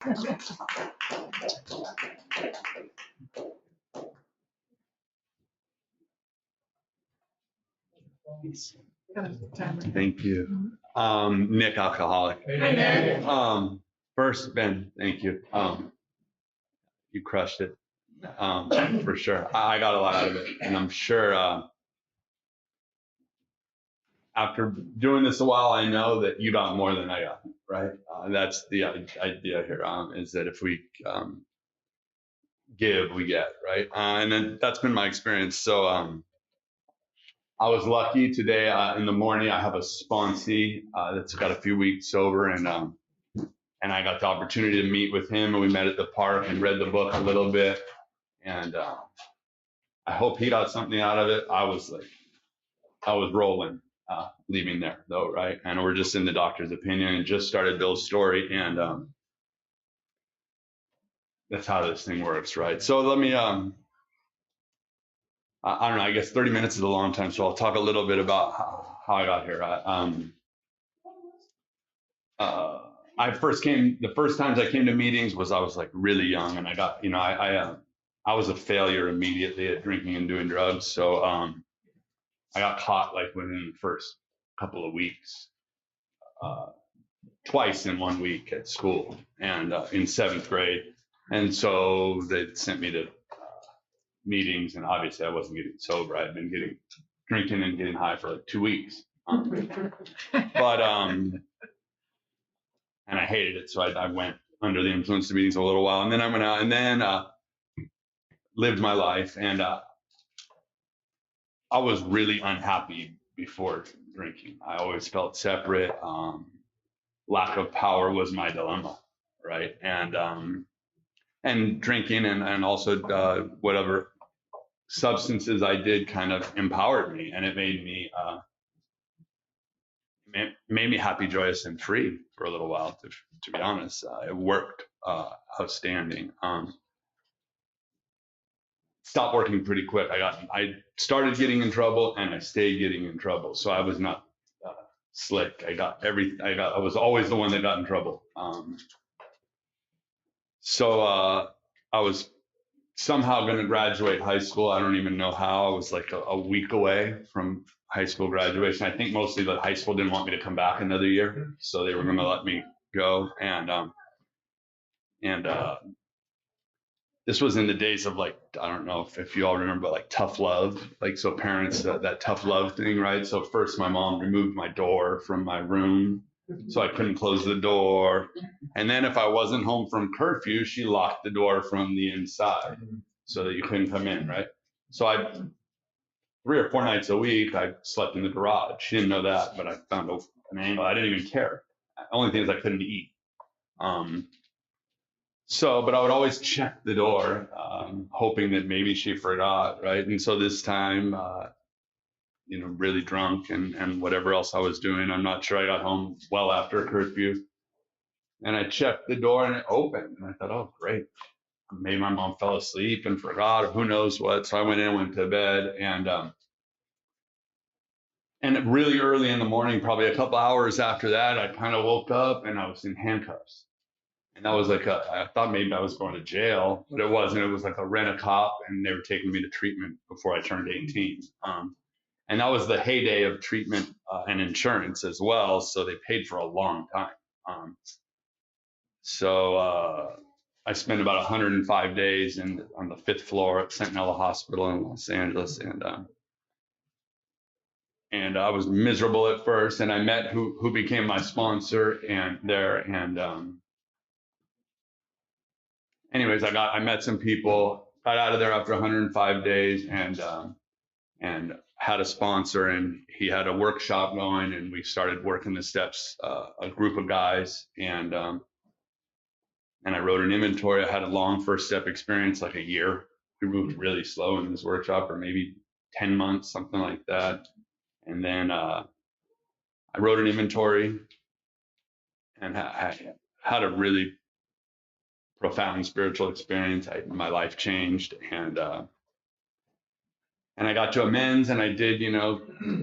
Thank you. Nick, alcoholic. Hey, Nick. First, Ben, thank you. You crushed it, for sure. I got a lot out of it, and I'm sure after doing this a while, I know that you got more than I got, right? That's the idea here, is that if we give, we get, right? And then that's been my experience. So I was lucky today in the morning. I have a sponsee that's got a few weeks sober, and I got the opportunity to meet with him, and we met at the park and read the book a little bit, and I hope he got something out of it. I was rolling leaving there though, right? And we're just in the doctor's opinion and just started Bill's story, and that's how this thing works, right? So let me I don't know, I guess 30 minutes is a long time, so I'll talk a little bit about how I got here. I first came, the first times I came to meetings was I was like really young, and I got, I was a failure immediately at drinking and doing drugs. So I got caught like within the first couple of weeks, twice in 1 week at school, and in 7th grade. And so they sent me to meetings, and obviously I wasn't getting sober. I had been drinking and getting high for like 2 weeks. But and I hated it. So I went under the influence of meetings a little while, and then I went out and then lived my life. And I was really unhappy before drinking. I always felt separate. Lack of power was my dilemma, right? And drinking and also whatever substances I did kind of empowered me, and it made me happy, joyous, and free for a little while. To be honest, it worked outstanding. Stopped working pretty quick. I started getting in trouble, and I stayed getting in trouble. So I was not slick. I was always the one that got in trouble. So I was somehow going to graduate high school. I don't even know how. I was like a week away from high school graduation. I think mostly that high school didn't want me to come back another year, so they were going to let me go. And this was in the days of like, I don't know if you all remember like tough love, like so parents, that tough love thing, right? So first my mom removed my door from my room so I couldn't close the door. And then if I wasn't home from curfew, she locked the door from the inside so that you couldn't come in, right? So 3 or 4 nights a week, I slept in the garage. She didn't know that, but I found an angle. I didn't even care. The only thing is I couldn't eat. But I would always check the door, hoping that maybe she forgot, right? And so this time, really drunk and whatever else I was doing, I'm not sure, I got home well after curfew. And I checked the door and it opened. And I thought, oh, great. Maybe my mom fell asleep and forgot, or who knows what. So I went in and went to bed. And really early in the morning, probably a couple hours after that, I kind of woke up and I was in handcuffs. And that was like I thought maybe I was going to jail, but it wasn't. It was like a rent-a-cop, and they were taking me to treatment before I turned 18. And that was the heyday of treatment and insurance as well. So they paid for a long time. So I spent about 105 days on the 5th floor at Sentinella Hospital in Los Angeles, and I was miserable at first. And I met who became my sponsor anyways, I met some people, got out of there after 105 days, and had a sponsor, and he had a workshop going, and we started working the steps, a group of guys, and I wrote an inventory. I had a long first step experience, like a year. We moved really slow in this workshop, or maybe 10 months, something like that. And then I wrote an inventory and had a really profound spiritual experience. My life changed, and I got to amends, and I did,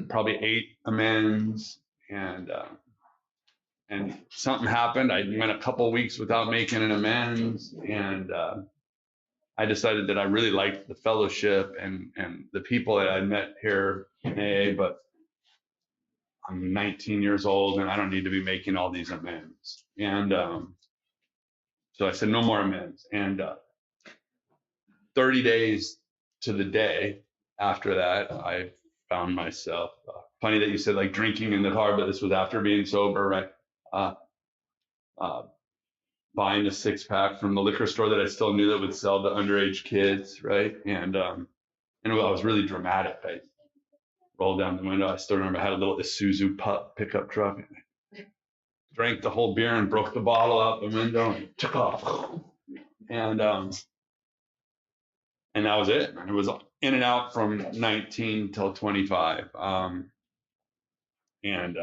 probably 8 amends, and and something happened. I went a couple weeks without making an amends, and I decided that I really liked the fellowship and the people that I met here in AA, but I'm 19 years old and I don't need to be making all these amends. And so I said, no more amends. And 30 days to the day after that, I found myself, funny that you said like drinking in the car, but this was after being sober, right? Uh, uh, Buying a 6-pack from the liquor store that I still knew that would sell to underage kids, right? And I was really dramatic. I rolled down the window. I still remember I had a little Isuzu pickup truck. Drank the whole beer and broke the bottle out the window and took off. And that was it. And it was in and out from 19 till 25. And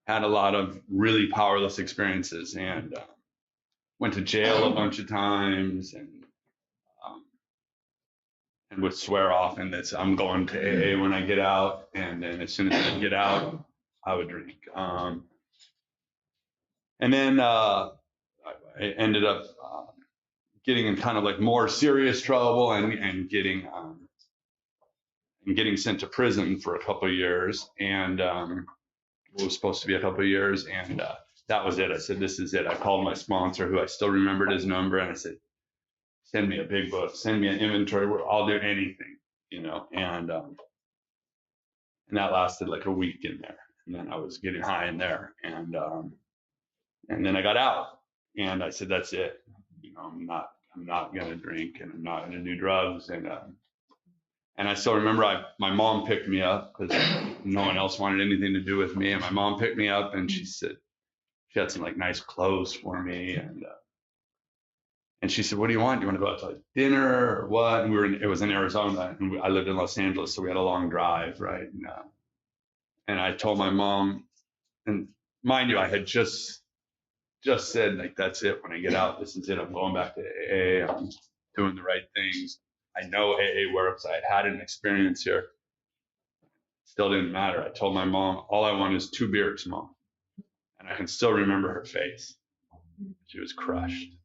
had a lot of really powerless experiences and went to jail a bunch of times and would swear often that I'm going to AA when I get out. And then as soon as I get out, I would drink. And then I ended up getting in kind of like more serious trouble and getting sent to prison for a couple of years. And it was supposed to be a couple of years. And that was it. I said, this is it. I called my sponsor, who I still remembered his number. And I said, send me a big book, send me an inventory. I'll do anything, you know. And that lasted like a week in there. And then I was getting high in there. And then I got out and I said, that's it. You know, I'm not going to drink and I'm not going to do drugs. And I still remember my mom picked me up because no one else wanted anything to do with me. And my mom picked me up and she said, she had some like nice clothes for me. And she said, what do you want? Do you want to go out to like dinner or what? And it was in Arizona and I lived in Los Angeles. So we had a long drive. Right. And I told my mom, and mind you, I had just said like, that's it. When I get out, this is it. I'm going back to AA. I'm doing the right things. I know AA works. I had an experience here. Still didn't matter. I told my mom, all I want is 2 beers, Mom. And I can still remember her face. She was crushed.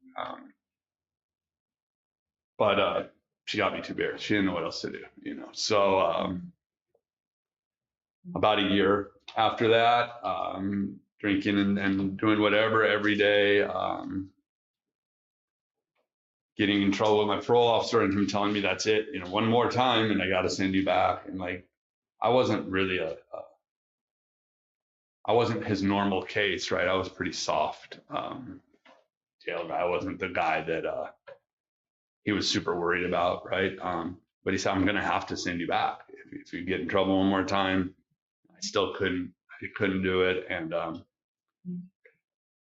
But she got me 2 beers. She didn't know what else to do, you know. So about a year after that, drinking and doing whatever every day, getting in trouble with my parole officer and him telling me that's it, you know, one more time and I got to send you back. And like, I wasn't really I wasn't his normal case, right? I was pretty soft. Jail guy. I wasn't the guy that he was super worried about, right? But he said, I'm going to have to send you back. If you get in trouble one more time, I still couldn't do it.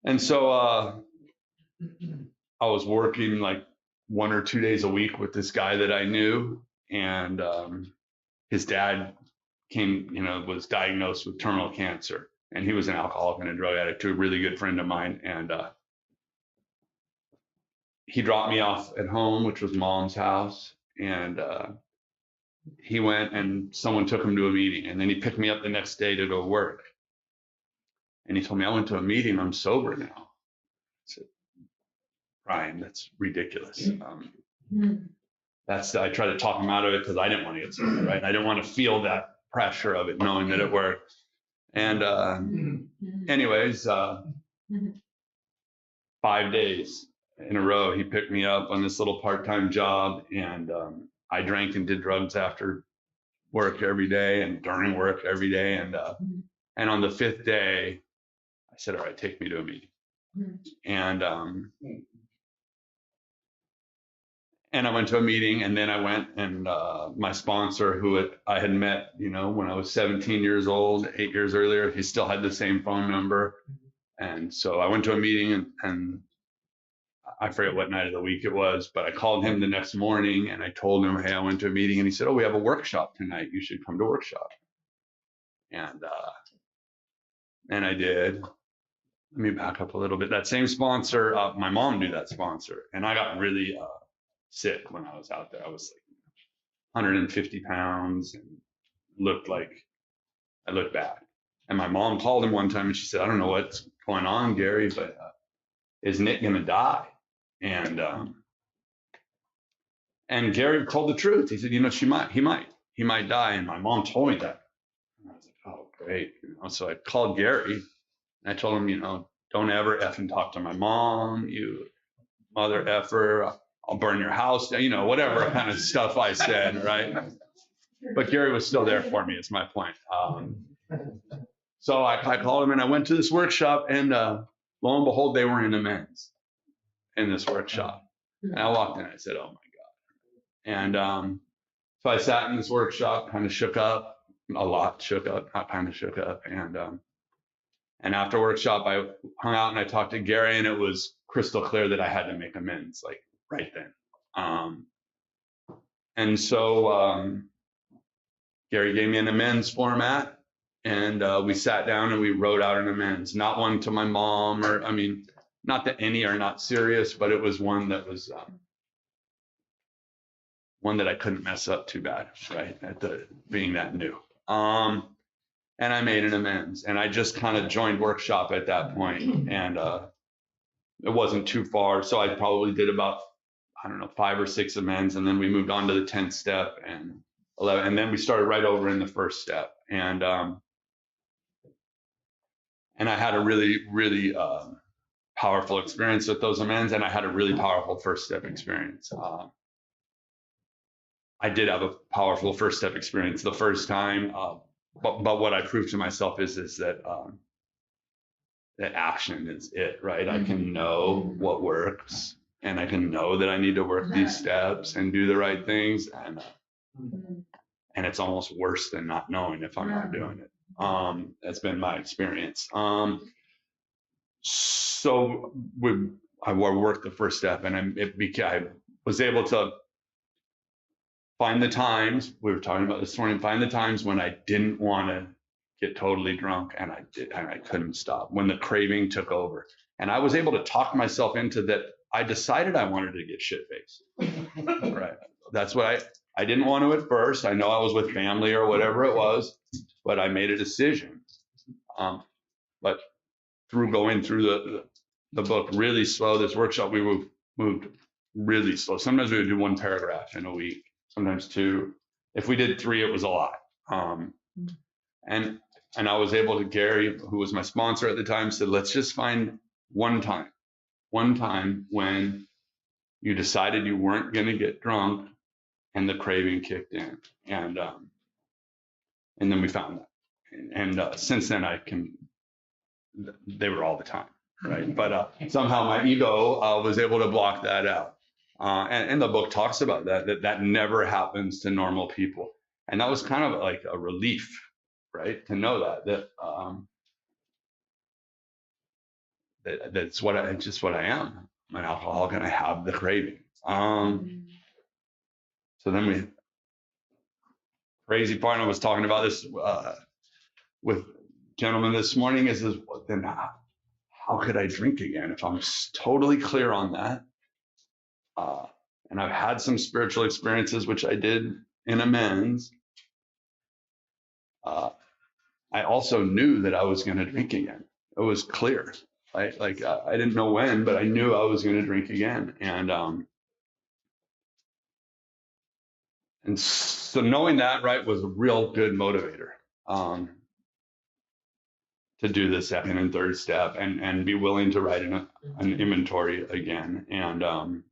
And so I was working like 1 or 2 days a week with this guy that I knew. And his dad was diagnosed with terminal cancer. And he was an alcoholic and a drug addict, too, a really good friend of mine. And he dropped me off at home, which was Mom's house. And he went and someone took him to a meeting. And then he picked me up the next day to go work. And he told me, I went to a meeting. I'm sober now. I said, Ryan, that's ridiculous. I tried to talk him out of it because I didn't want to get sober, right? I didn't want to feel that pressure of it, knowing that it worked. And anyways, 5 days in a row, he picked me up on this little part-time job. And I drank and did drugs after work every day and during work every day. And on the 5th day, I said, all right, take me to a meeting. And I went to a meeting, and then I went and my sponsor, who I had met, you know, when I was 17 years old, 8 years earlier, he still had the same phone number. And so I went to a meeting and I forget what night of the week it was, but I called him the next morning and I told him, hey, I went to a meeting, and he said, oh, we have a workshop tonight. You should come to workshop. And I did. Let me back up a little bit. That same sponsor, my mom knew that sponsor, and I got really sick when I was out there. I was like 150 pounds and I looked bad. And my mom called him one time and she said, I don't know what's going on, Gary, but is Nick going to die? And Gary told the truth. He said, he might die. And my mom told me that. And I was like, oh, great. So I called Gary and I told him, don't ever effing talk to my mom, you mother effer. I'll burn your house down, whatever kind of stuff I said, right? But Gary was still there for me, is my point. So I called him and I went to this workshop, and lo and behold, they were in amends in this workshop. And I walked in and I said, oh my God. And so I sat in this workshop, kind of shook up, a lot shook up, not kind of shook up. And after workshop, I hung out and I talked to Gary, and it was crystal clear that I had to make amends, like right then. And so Gary gave me an amends format, and we sat down and we wrote out an amends, not one to my mom, or, not that any are not serious, but it was one that was one that I couldn't mess up too bad, right? Being that new. And I made an amends, and I just kind of joined workshop at that point, and it wasn't too far. So I probably did about, 5 or 6 amends, and then we moved on to the 10th step and 11, and then we started right over in the first step. And I had a really, really powerful experience with those amends, and I had a really powerful first step experience. I did have a powerful first step experience the first time, but what I proved to myself is that that action is it, right? I can know what works, and I can know that I need to work these steps and do the right things, and it's almost worse than not knowing if I'm not doing it. That's been my experience. So I worked the first step, and I was able to find the times, we were talking about this morning, find the times when I didn't want to get totally drunk, and I couldn't stop, when the craving took over. And I was able to talk myself into that. I decided I wanted to get shit-faced. Right. That's what I didn't want to at first. I know I was with family or whatever it was, but I made a decision. But through going through the book really slow, this workshop, we moved really slow. Sometimes we would do 1 paragraph in a week, sometimes 2. If we did 3, it was a lot. And I was able to, Gary, who was my sponsor at the time, said, let's just find one time when you decided you weren't going to get drunk and the craving kicked in. And then we found that. And since then they were all the time, right? But somehow my ego was able to block that out. And the book talks about that never happens to normal people. And that was kind of like a relief, right? To know that's just what I am. I'm an alcoholic and I have the craving. So then crazy part, I was talking about this with gentlemen this morning, is then how could I drink again if I'm totally clear on that? And I've had some spiritual experiences, which I did in amends. I also knew that I was going to drink again. It was clear, right? Like I didn't know when, but I knew I was going to drink again. And so knowing that, right, was a real good motivator to do the second and third step and be willing to write an inventory again. And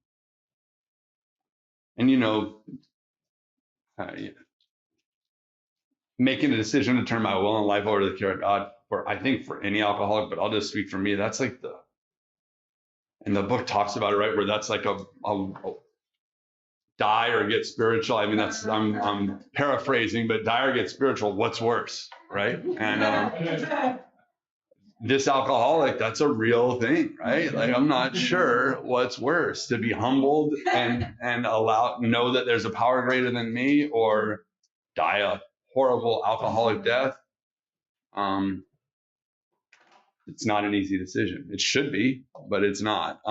making a decision to turn my will and life over to the care of God, I think for any alcoholic, but I'll just speak for me, that's like and the book talks about it, right, where that's like a die or get spiritual. I mean, that's, I'm paraphrasing, but die or get spiritual, what's worse, right? And this alcoholic, that's a real thing, right? Like, I'm not sure what's worse, to be humbled and know that there's a power greater than me, or die a horrible alcoholic death. It's not an easy decision. It should be, but it's not.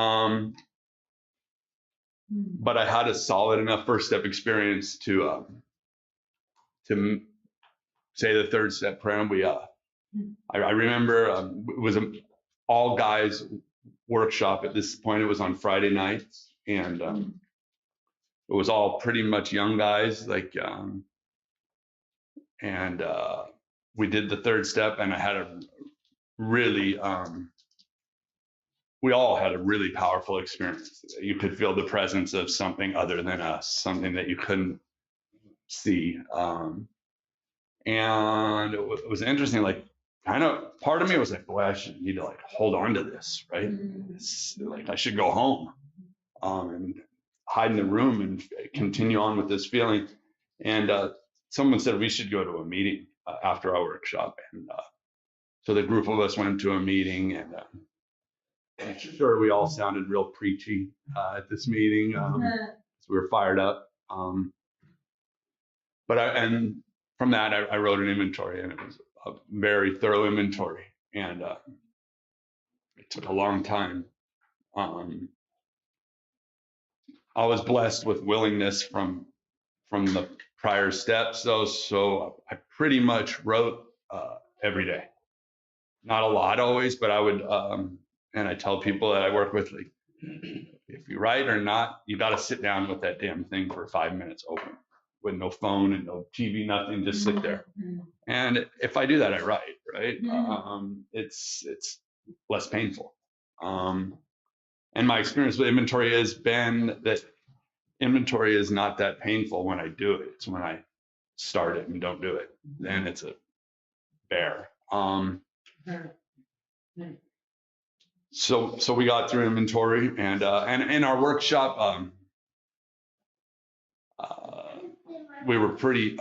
But I had a solid enough first step experience to say the third step prayer, and I remember it was an all guys workshop. At this point, it was on Friday nights, and it was all pretty much young guys, like, and we did the third step, and I had a really, we all had a really powerful experience. You could feel the presence of something other than us, something that you couldn't see. And it was interesting, like, kind of part of me was like, boy, I should need to like hold on to this, right? It's like I should go home and hide in the room and continue on with this feeling. And someone said we should go to a meeting after our workshop. And so the group of us went to a meeting, and I'm sure we all sounded real preachy at this meeting. So we were fired up. And from that, I wrote an inventory, and it was a very thorough inventory, and it took a long time. I was blessed with willingness from the prior steps, though, so I pretty much wrote every day. Not a lot always, but I would, and I tell people that I work with, like, if you write or not, you got to sit down with that damn thing for 5 minutes open, with no phone and no TV, nothing, just sit there. And if I do that, I write, right? It's less painful. And my experience with inventory has been that inventory is not that painful when I do it. It's when I start it and don't do it, then it's a bear. So we got through inventory, and in our workshop, we were pretty,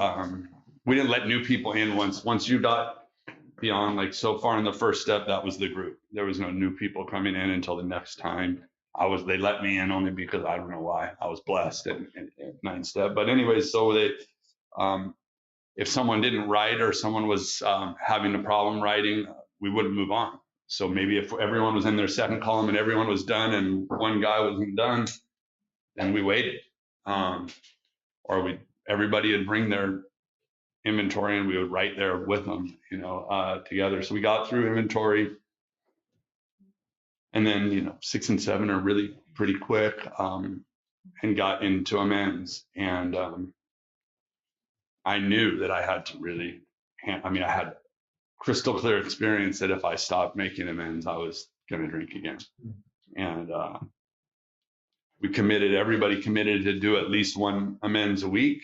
we didn't let new people in once you got beyond, like, so far in the first step, that was the group. There was no new people coming in until the next time. They let me in only because I don't know why. I was blessed at ninth step. But anyways, so they, if someone didn't write or someone was having a problem writing, we wouldn't move on. So maybe if everyone was in their second column and everyone was done and one guy wasn't done, then we waited. Or everybody would bring their inventory and we would write there with them, together. So we got through inventory. And then, 6 and 7 are really pretty quick, and got into amends. And I knew that I had to really, I had crystal clear experience that if I stopped making amends, I was going to drink again. And everybody committed to do at least one amends a week.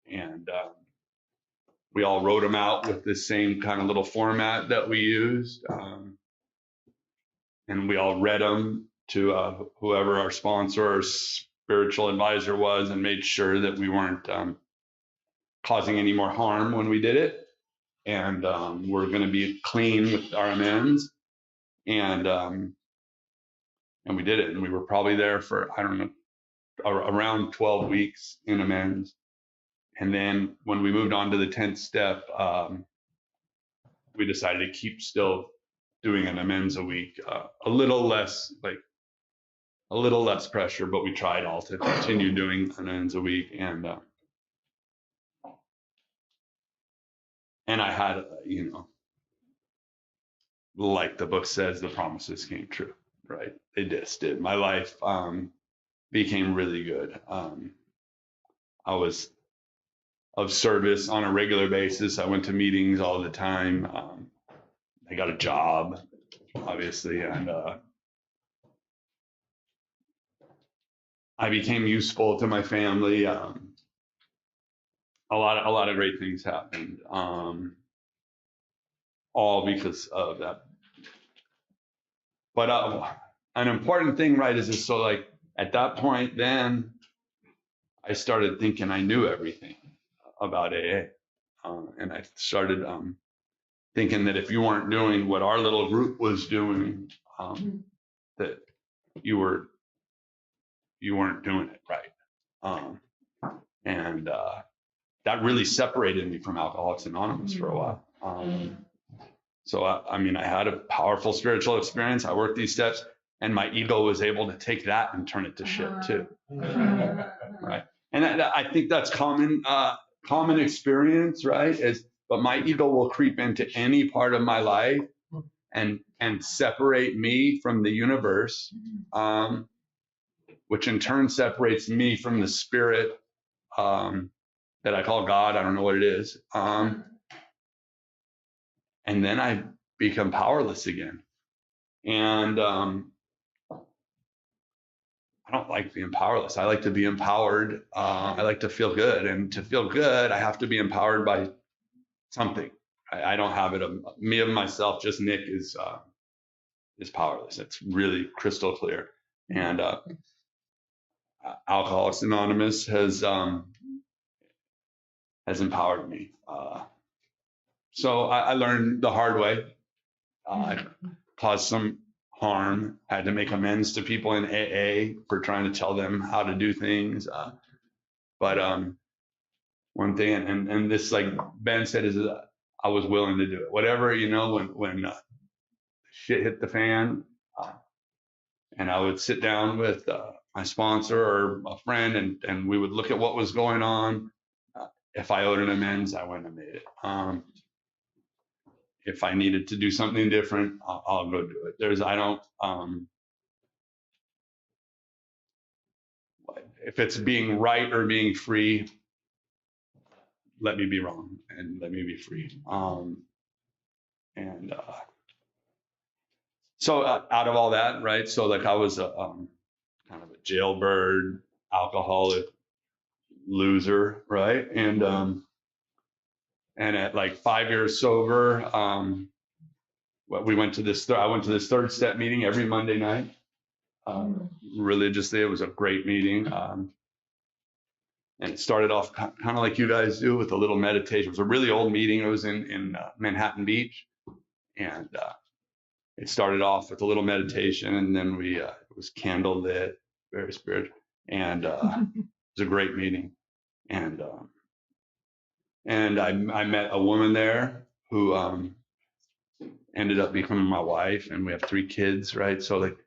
And we all wrote them out with the same kind of little format that we used. And we all read them to whoever our sponsor or spiritual advisor was, and made sure that we weren't causing any more harm when we did it. And we're going to be clean with our amends. And we did it. And we were probably there for, I don't know, around 12 weeks in amends. And then when we moved on to the 10th step, we decided to keep still doing an amends a week, a little less pressure, but we tried all to continue doing amends a week. And I had, like the book says, the promises came true, right? They just did. My life became really good. I was of service on a regular basis. I went to meetings all the time. I got a job, obviously, and I became useful to my family. A lot of great things happened, all because of that. But an important thing, right, is just so, like, at that point, then I started thinking I knew everything about AA, and I started thinking that if you weren't doing what our little group was doing, that you weren't doing it right. And that really separated me from Alcoholics Anonymous for a while. So I had a powerful spiritual experience. I worked these steps, and my ego was able to take that and turn it to shit too. Right. And I think that's common experience, right? but my ego will creep into any part of my life and separate me from the universe, which in turn separates me from the spirit that I call God. I don't know what it is. And then I become powerless again. And I don't like being powerless. I like to be empowered. I like to feel good. And to feel good, I have to be empowered by something. I don't have it. Me of myself, just Nick is powerless. It's really crystal clear. And Alcoholics Anonymous has empowered me. So I learned the hard way. I caused some harm. Had to make amends to people in AA for trying to tell them how to do things. But one thing, and this, like Ben said, is that I was willing to do it. Whatever, when shit hit the fan, and I would sit down with my sponsor or a friend, and we would look at what was going on. If I owed an amends, I went and made it. If I needed to do something different, I'll go do it. If it's being right or being free, let me be wrong and let me be free. So out of all that, right? So like I was a kind of a jailbird, alcoholic, loser, right? And at like 5 years sober, we went to this. I went to this third step meeting every Monday night. Religiously, it was a great meeting. And it started off kind of like you guys do with a little meditation. It was a really old meeting. It was in Manhattan Beach. And it started off with a little meditation, and then it was candle lit, very spiritual. And it was a great meeting. And I met a woman there who ended up becoming my wife, and we have 3 kids, right? So like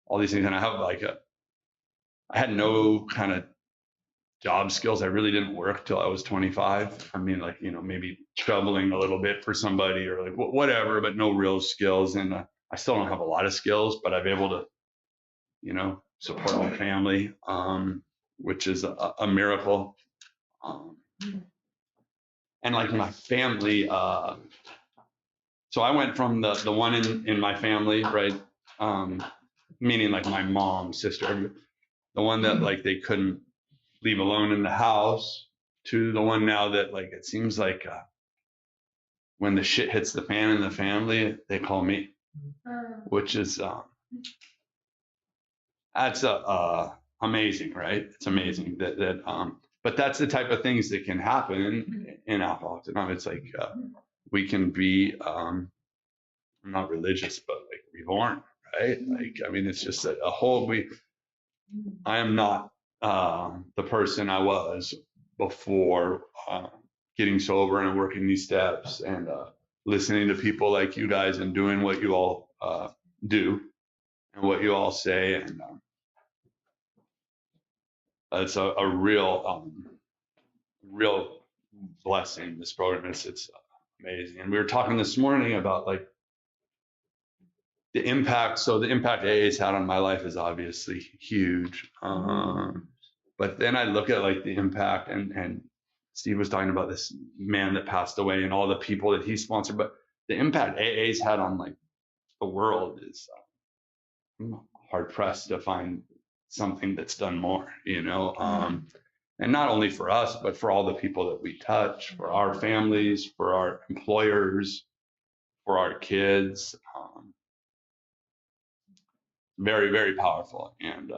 all these things. And I have I had no kind of job skills. I really didn't work till I was 25. I mean, like, maybe troubling a little bit for somebody or like whatever, but no real skills. And I still don't have a lot of skills, but I've able to, support my family, which is a miracle. And like my family, so I went from the one in my family, right? Meaning like my mom, sister, the one that like they couldn't leave alone in the house, to the one now that like it seems like when the shit hits the fan in the family, they call me, which is that's amazing, right? It's amazing that but that's the type of things that can happen in Alcoholics Anonymous. It's like we can be I'm not religious, but like reborn, right? Like I mean, it's just a whole I am not the person I was before getting sober and working these steps and listening to people like you guys and doing what you all do and what you all say. And it's a real blessing, this program. It's amazing. And we were talking this morning about like the impact. So the impact AA's had on my life is obviously huge. But then I look at like the impact, and Steve was talking about this man that passed away and all the people that he sponsored, but the impact AA's had on like the world is I'm hard pressed to find something that's done more, and not only for us, but for all the people that we touch, for our families, for our employers, for our kids. Very, very powerful. And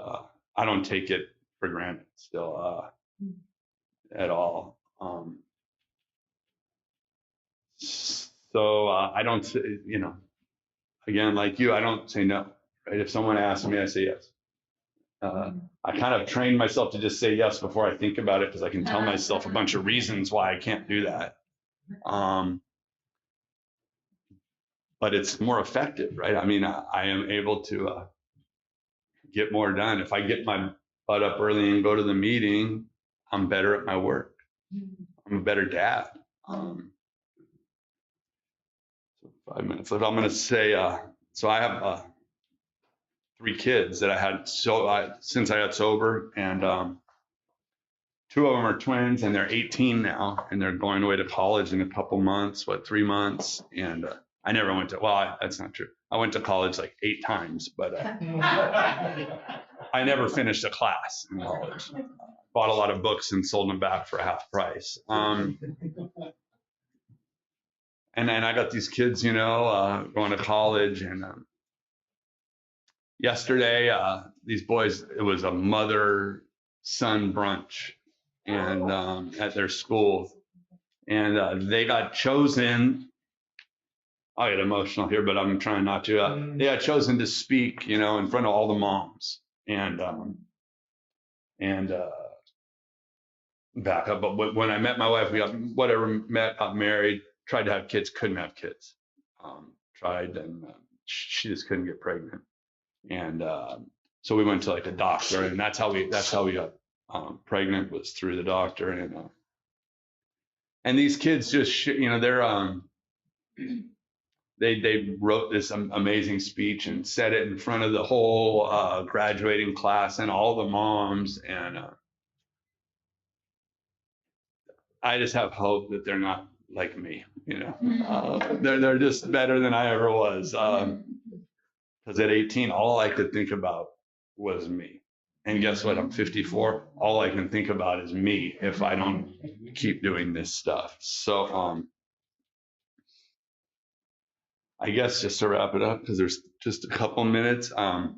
I don't take it for granted still at all. So I don't, again, like you, I don't say no, right? If someone asks me, I say yes. I kind of trained myself to just say yes before I think about it, because I can tell myself a bunch of reasons why I can't do that. But it's more effective, right? I mean, I am able to get more done. If I get my butt up early and go to the meeting, I'm better at my work. I'm a better dad. 5 minutes left. I'm going to say, so I have 3 kids that I had since I got sober, and 2 of them are twins, and they're 18 now, and they're going away to college in a couple months, 3 months. And I never went to, that's not true. I went to college like 8 times, but I never finished a class in college. Bought a lot of books and sold them back for half price. And then I got these kids, going to college. And yesterday, these boys, it was a mother-son brunch, and at their school, and they got chosen. I get emotional here, but I'm trying not to. They got chosen to speak, in front of all the moms, and back up. But when I met my wife, we got got married, tried to have kids, couldn't have kids. Tried, and she just couldn't get pregnant. And so we went to like a doctor, and that's how we got pregnant, was through the doctor. And these kids just, they're they wrote this amazing speech and said it in front of the whole graduating class and all the moms. And I just have hope that they're not like me. They're just better than I ever was. Because at 18, all I could think about was me. And guess what? I'm 54. All I can think about is me if I don't keep doing this stuff. So I guess just to wrap it up, because there's just a couple minutes, the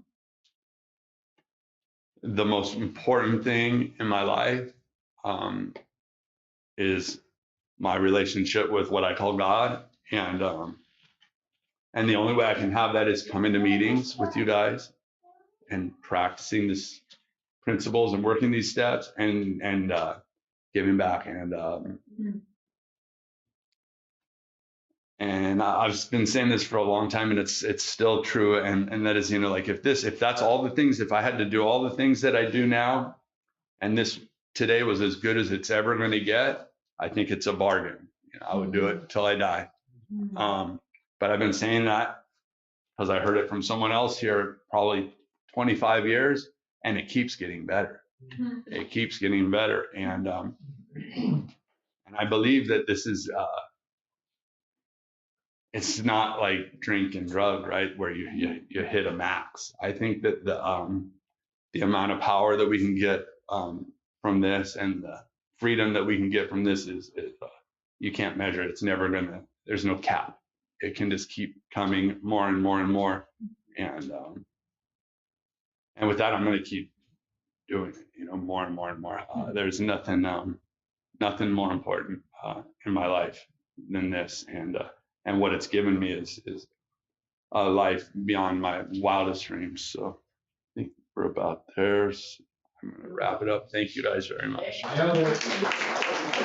most important thing in my life is my relationship with what I call God. And the only way I can have that is coming to meetings with you guys and practicing these principles and working these steps and giving back. And I've been saying this for a long time, and it's still true. And that is, like if that's all the things, if I had to do all the things that I do now, and this today was as good as it's ever going to get, I think it's a bargain. I would do it until I die. But I've been saying that because I heard it from someone else here probably 25 years, and it keeps getting better. It keeps getting better. And I believe that this is, it's not like drink and drug, right? Where you hit a max. I think that the amount of power that we can get from this, and the freedom that we can get from this is you can't measure it. It's never there's no cap. It can just keep coming more and more and more. And with that, I'm going to keep doing it, more and more and more. There's nothing more important in my life than this. And what it's given me is a life beyond my wildest dreams. So I think we're about there. So I'm going to wrap it up. Thank you guys very much.